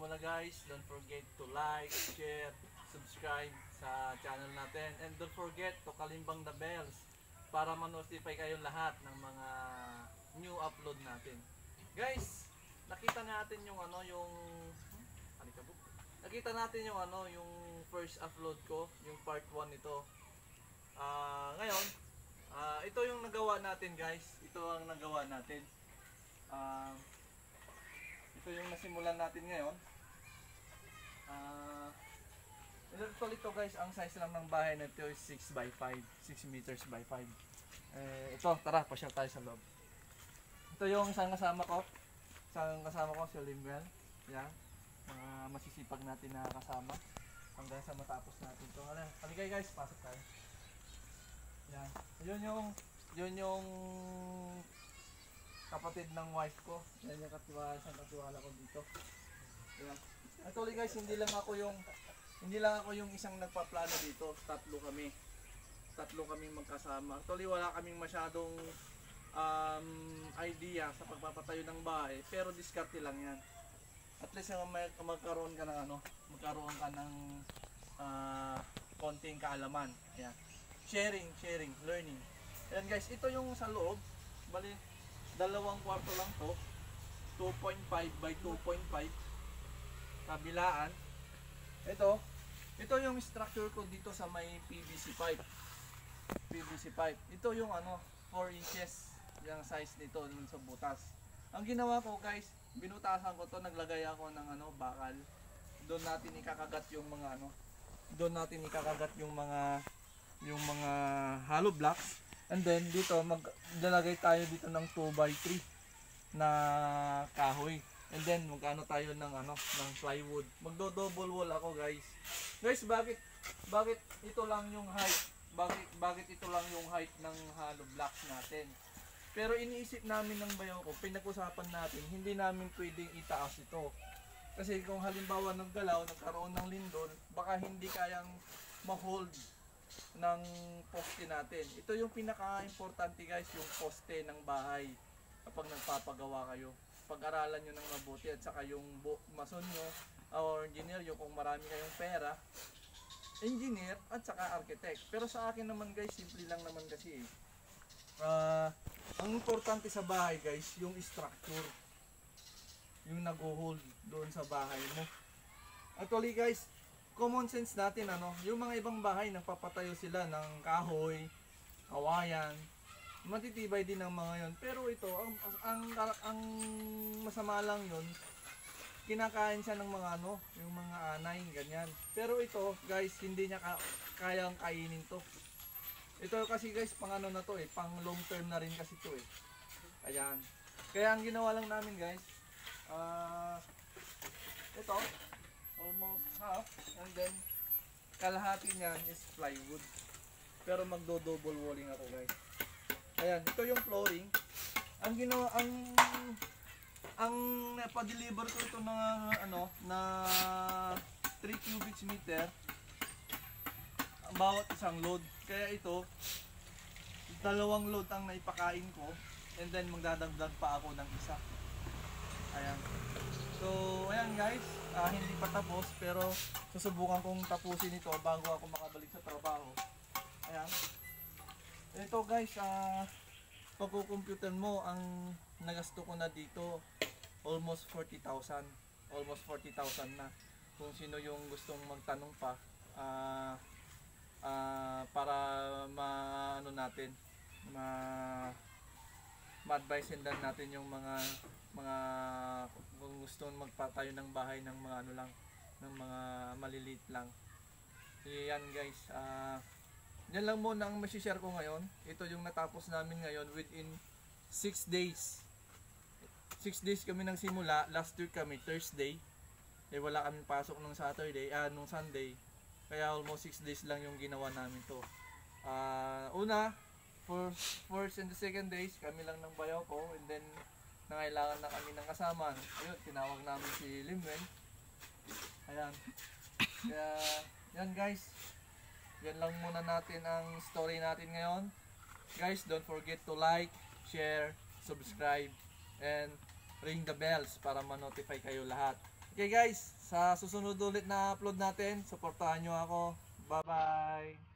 muna guys, don't forget to like, share, subscribe sa channel natin. And don't forget to kalimbang the bells para ma-notify kayong lahat ng mga new upload natin. Guys, nakita natin yung nakita natin yung first upload ko, yung part 1 nito. Ngayon, ito yung nagawa natin guys. Ito ang nagawa natin. Ito yung nasimulan natin ngayon. Ito guys, ang size lang ng bahay na ito is 6 by 5, 6 meters by 5. Ito, tara, pasyal tayo sa loob. Ito yung isang kasama ko. Si Limbel. Yan. Mga masisipag natin na kasama. Hanggang sa matapos natin ito. Haligay guys, pasok tayo. Yan. Yun yung kapatid ng wife ko. Yan yung katiwala ko dito. Yan. Actually guys, hindi lang ako yung isang nagpaplano dito. Tatlo kami magkasama. Actually wala kaming masyadong idea sa pagpapatayo ng bahay, pero diskarte lang yan. At least magkaroon ka ng konting kaalaman. Ayan. Sharing, learning. Ayan guys, ito yung sa loob. Bali, 2 kwarto lang to. 2.5 by 2.5. Kabilaan. Ito yung structure ko dito sa may PVC pipe. Ito yung 4 inches yung size nito dun sa butas. Ang ginawa ko guys, binutasan ko to, naglagay ako ng bakal. Doon natin ikakagat yung mga hollow blocks. And then dito maglalagay tayo dito ng 2 by 3 na kahoy. And then magkano tayo ng plywood. Magdo-double wall ako guys. Guys, bakit ito lang yung height? Bakit ito lang yung height ng hollow blocks natin? Pero iniisip namin ng bayaw ko, pinag-usapan natin, hindi namin pwedeng itaas ito. Kasi kung halimbawa nagkaroon ng lindol, baka hindi kayang ma-hold ng poste natin. Ito yung pinaka-importante guys, yung poste ng bahay kapag nagpapagawa kayo. Pag-aralan nyo ng mabuti at saka yung mason nyo or engineer nyo kung marami kayong pera, engineer at saka architect. Pero sa akin naman guys, simple lang naman kasi ang importante sa bahay guys, yung structure, yung nag-hold doon sa bahay mo. Actually guys, common sense natin yung mga ibang bahay nagpapatayo sila ng kahoy, kawayan, matitibay din ang mga yon. Pero ito, ang masama lang yun, kinakain siya ng mga yung mga anay, ganyan. Pero ito guys, hindi niya kayang kainin to. Ito kasi guys, pang na to pang long term na rin kasi to Ayan. Kaya ang ginawa lang namin guys, ito, almost half, and then kalahati niyan is plywood. Pero magdo-double walling ako guys. Ayan, ito yung flooring. Ang ginawa, ang napadeliver ko ito na 3 cubic meter bawat isang load. Kaya ito, 2 load ang naipakain ko, and then magdadagdag pa ako ng isa. Ayan. So, ayan guys, hindi pa tapos, pero susubukan kong tapusin ito bago ako makabalik sa trabaho. Ayan. Ito guys, pagkukumputan mo, ang nagasto ko na dito, almost 40,000. Almost 40,000 na. Kung sino yung gustong magtanong pa, para ma-advise natin yung mga kung gusto magpatayo ng bahay ng mga ng mga maliliit lang. Yan guys, yan lang muna ang masishare ko ngayon. Ito yung natapos namin ngayon within 6 days. 6 days kami nang simula. Last week kami Thursday, wala kaming pasok nung Saturday, nung Sunday. Kaya almost 6 days lang yung ginawa namin to. Una, first and the second days, kami lang ng bayaw ko. And then, nangailangan na kami ng kasama. Ayun, tinawag namin si Limwen. Ayan. Kaya, yan guys. Yan lang muna natin ang story natin ngayon. Guys, don't forget to like, share, subscribe, and ring the bells para ma-notify kayo lahat. Okay guys, sa susunod ulit na upload natin, supportahan nyo ako. Bye-bye!